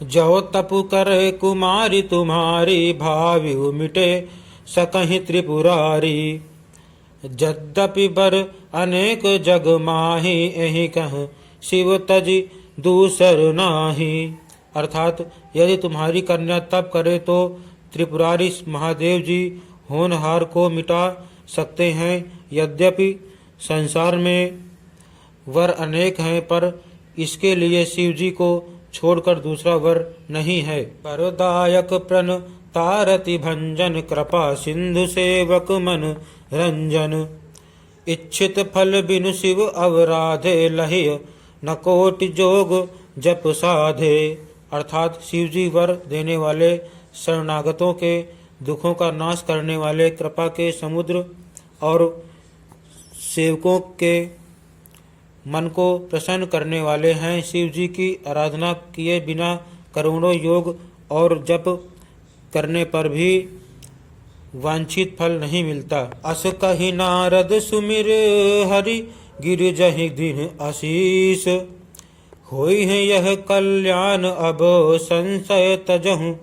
जो तपु करे कुमारी तुम्हारी, भावि मिटे सकहि त्रिपुरारी। यद्यपि बर अनेक जग माही, एहि कह शिव तज दूसर नाही। अर्थात यदि तुम्हारी कन्या तप करे तो त्रिपुरारी महादेव जी होनहार को मिटा सकते हैं। यद्यपि संसार में वर अनेक हैं, पर इसके लिए शिव जी को छोड़कर दूसरा वर नहीं है। वरदायक प्रण तारति भंजन, कृपा सिंधु सेवक मन रंजन। इच्छित फल बिनु शिव अवराधे, लहिय न कोटि जोग जप साधे। अर्थात शिव जी वर देने वाले, शरणागतों के दुखों का नाश करने वाले, कृपा के समुद्र और सेवकों के मन को प्रसन्न करने वाले हैं। शिव जी की आराधना किए बिना करोड़ों योग और जप करने पर भी वांछित फल नहीं मिलता। अस कहि नारद सुमिर हरि, गिरिजहि दिन आशीष। होई है यह कल्याण, अब संशय तजहु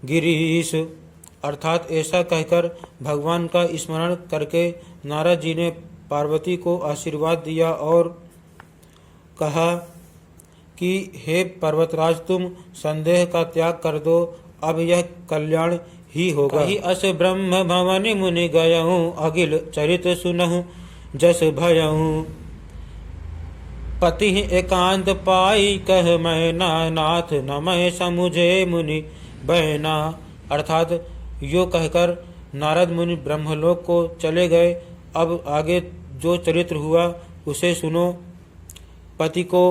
गिरीश। अर्थात ऐसा कहकर भगवान का स्मरण करके नारद जी ने पार्वती को आशीर्वाद दिया और कहा कि हे पर्वतराज, तुम संदेह का त्याग कर दो, अब यह कल्याण ही होगा। कही अस ब्रह्म भवन मुनि गयहूँ, अगिल चरित सुनहु जस भयहूँ। पति एकांत पाई कह मैना, नाथ न मैं समुझे मुनि बहना। अर्थात यो कहकर नारद मुनि ब्रह्मलोक को चले गए। अब आगे जो चरित्र हुआ उसे सुनो। पति को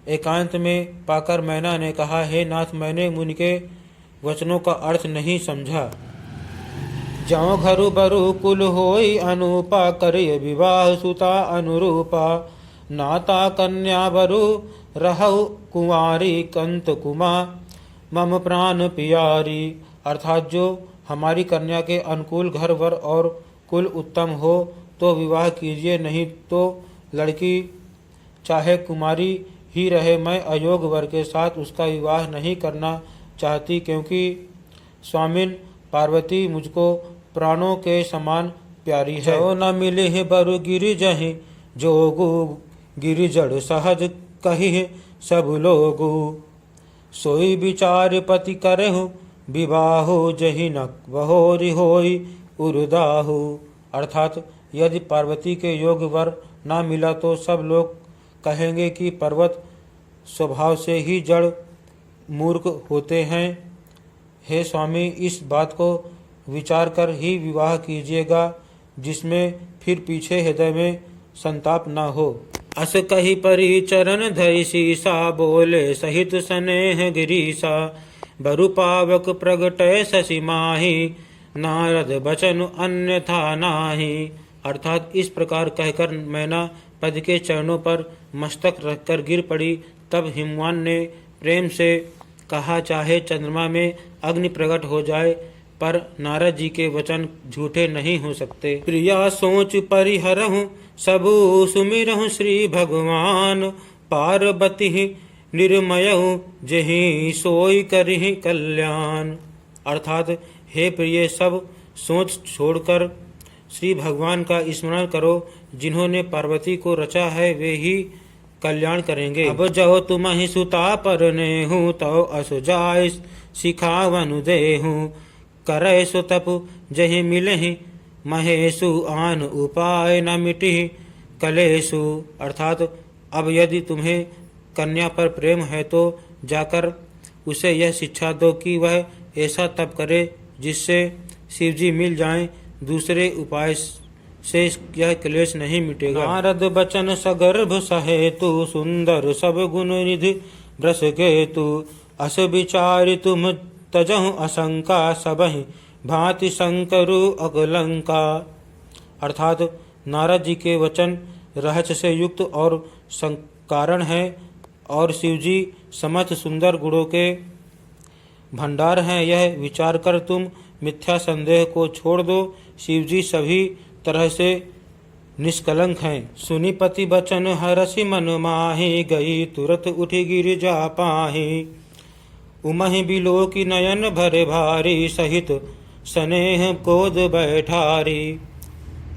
एकांत में पाकर मैना ने कहा, हे नाथ, मैंने मुनि के वचनों का अर्थ नहीं समझा। जौ घरु बरु कुल होई अनुपा, करिय विवाह सुता अनुरूपा। नाता कन्या बरु रहु कुंवारी, कंत कुमा मम प्राण पियारी। अर्थात जो हमारी कन्या के अनुकूल घर वर और कुल उत्तम हो तो विवाह कीजिए, नहीं तो लड़की चाहे कुमारी ही रहे, मैं अयोग्य वर के साथ उसका विवाह नहीं करना चाहती, क्योंकि स्वामिन पार्वती मुझको प्राणों के समान प्यारी है। जो न मिले बरु गिरिजहि, जोगु गिरिजड़ सहज कहि सब लोगु। सोई विचार पति करहु, विवाहो जहि न बहोरि होई उरुदाहु। अर्थात यदि पार्वती के योग्य वर ना मिला तो सब लोग कहेंगे कि पर्वत स्वभाव से ही जड़ मूर्ख होते हैं। हे स्वामी, इस बात को विचार कर ही विवाह कीजिएगा, जिसमें फिर पीछे हृदय में संताप न हो। अस कही परि चरण धरि सीसा, बोले सहित स्नेह गिरीसा। बरु पावक प्रगटय शशि माही, नारद बचन अन्यथा नाही। अर्थात इस प्रकार कहकर मैना पद के चरणों पर मस्तक रखकर गिर पड़ी। तब हिमवान ने प्रेम से कहा, चाहे चंद्रमा में अग्नि प्रकट हो जाए, पर नारद जी के वचन झूठे नहीं हो सकते। प्रिया सोच परिहरहु, सबु सुमिरहु श्री भगवान। पार्वती निर्मयहु, जेहि सोई करिहि कल्याण। अर्थात हे प्रिय, सब सोच छोड़कर श्री भगवान का स्मरण करो। जिन्होंने पार्वती को रचा है वे ही कल्याण करेंगे। अब जो तुम ही सुता परने हूँ, तो अस जाय सिखावनु देहूँ। करे सो तप जहि मिलहि, महेशु आन उपाय न मिटि कलेशु। अर्थात अब यदि तुम्हें कन्या पर प्रेम है तो जाकर उसे यह शिक्षा दो कि वह ऐसा तप करे जिससे शिवजी मिल जाएं। दूसरे उपाय से यह क्लेश नहीं मिटेगा। नारद बचन सगर्भ सहेतु, सुंदर सब गुण निधि ब्रस केतु। अस विचारि तुम तजहु असंका, सबहि भांति शंकरु अकलंका। अर्थात नारद जी के वचन रहस्य से युक्त और कारण है और शिवजी समस्त सुंदर गुणों के भंडार हैं। यह विचार कर तुम मिथ्या संदेह को छोड़ दो। शिवजी सभी तरह से निष्कलंक हैं। सुनि पति बचन हरसि मन माहि, गई तुरत उठि गिरिजा पाहि। उमहि बिलो की नयन भरे भारी, सहित स्नेह गोद बैठारी।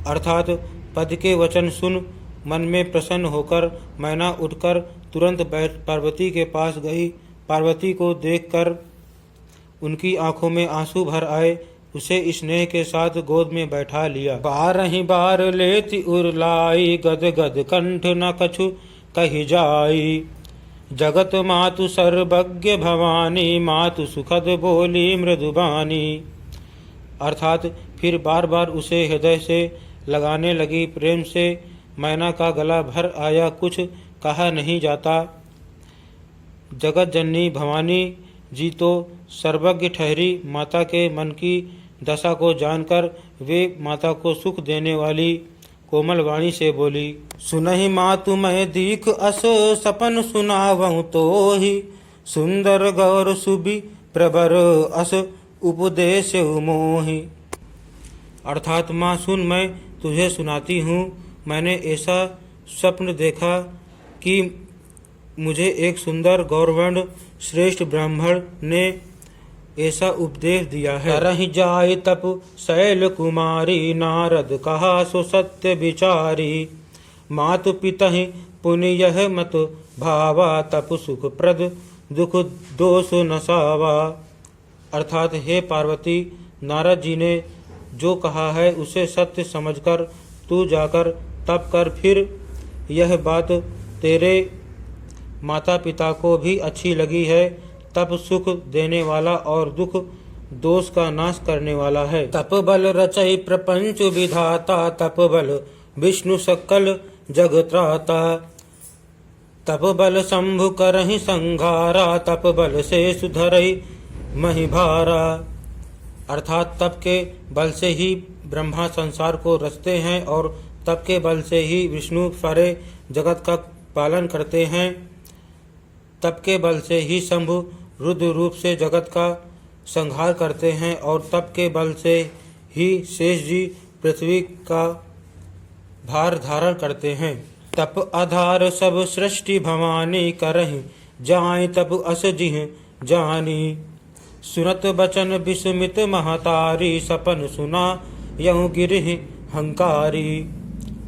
अर्थात पद के वचन सुन मन में प्रसन्न होकर मैना उठकर तुरंत पार्वती के पास गई। पार्वती को देखकर उनकी आंखों में आंसू भर आए। उसे स्नेह के साथ गोद में बैठा लिया। बारही बार लेति उरलाई, गद गद कंठ न कछु कही जाई। जगत मातु सर्वज्ञ भवानी, मातु सुखद बोली मृदुबानी। अर्थात फिर बार बार उसे हृदय से लगाने लगी। प्रेम से मैना का गला भर आया, कुछ कहा नहीं जाता। जगत जननी भवानी जी तो सर्वज्ञ ठहरी। माता के मन की दशा को जानकर वे माता को सुख देने वाली कोमल वाणी से बोली। सुनहि मातु मैं दीख अस, सपन सुनावहु तोहि। सुंदर गौर सुबि प्रबर, अस उपदेश मोहि। अर्थात माँ सुन, मैं तुझे सुनाती हूँ। मैंने ऐसा स्वप्न देखा कि मुझे एक सुंदर गौरवर्ण श्रेष्ठ ब्राह्मण ने ऐसा उपदेश दिया है। तरहि जाय तप शैल कुमारी, नारद कहा सो सत्य विचारी। मातु पितहि पुनि यह मत भावा, तप सुख प्रद दुख दोष नसावा। अर्थात हे पार्वती, नारद जी ने जो कहा है उसे सत्य समझकर तू जाकर तप कर। फिर यह बात तेरे माता पिता को भी अच्छी लगी है। तप सुख देने वाला और दुख दोष का नाश करने वाला है। तप बल रचई प्रपंच विधाता, तप बल विष्णु सकल जग त्राता। तप बल शंभु करहि संघारा, तप बल से सुधरई महि भारा। अर्थात तप के बल से ही ब्रह्मा संसार को रचते हैं और तप के बल से ही विष्णु सारे जगत का पालन करते हैं। तप के बल से ही शंभु रुद्र रूप से जगत का संहार करते हैं और तप के बल से ही शेष जी पृथ्वी का भार धारण करते हैं। तप आधार सब सृष्टि भवानी, करहि जाय तप अस जिह जानी। सुनत बचन विस्मित महतारी, सपन सुना यहु गिरहि हंकारी।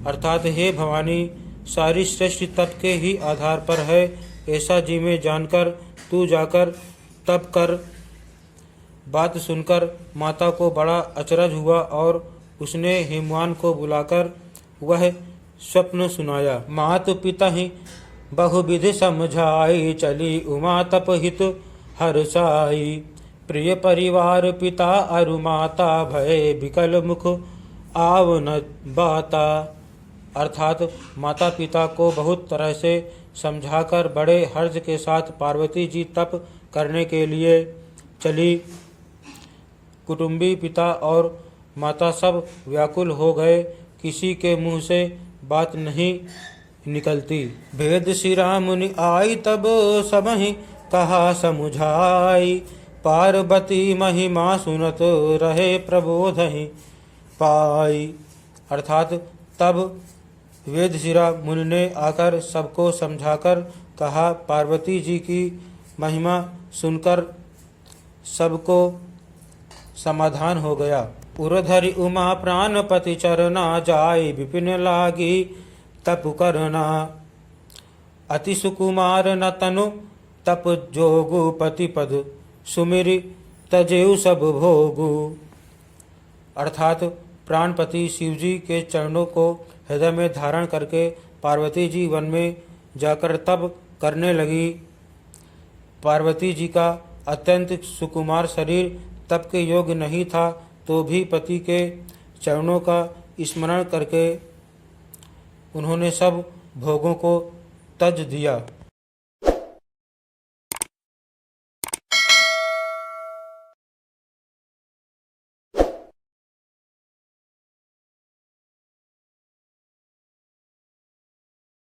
अर्थात हे भवानी, सारी सृष्टि तप के ही आधार पर है, ऐसा जी में जानकर तू जाकर तप कर। बात सुनकर माता को बड़ा अचरज हुआ और उसने हिमवान को बुलाकर वह स्वप्न सुनाया। मातु पिता ही बहुविधि समझाई, चली उमा तप हित हर्षाई। प्रिय परिवार पिता अरु माता, भय विकल मुख आव न बाता। अर्थात माता पिता को बहुत तरह से समझाकर बड़े हर्ष के साथ पार्वती जी तप करने के लिए चली। कुटुंबी पिता और माता सब व्याकुल हो गए, किसी के मुंह से बात नहीं निकलती। भेद शिरा मुनि आई, तब सबहि कहा समुझाई। पार्वती महिमा सुनत रहे, प्रबोधहि पाई। अर्थात तब वेदशिरा मुनि ने आकर सबको समझाकर कहा। पार्वती जी की महिमा सुनकर सबको समाधान हो गया। उरधरि उमा प्राणपति चरना, जाय विपिन लागी तप करना। अति सुकुमार न तनु तप जोगु, पति पद सुमिरि तजेउ सब भोगु। अर्थात प्राणपति शिवजी के चरणों को हृदय में धारण करके पार्वती जी वन में जाकर तप करने लगी। पार्वती जी का अत्यंत सुकुमार शरीर तप के योग्य नहीं था, तो भी पति के चरणों का स्मरण करके उन्होंने सब भोगों को तज दिया।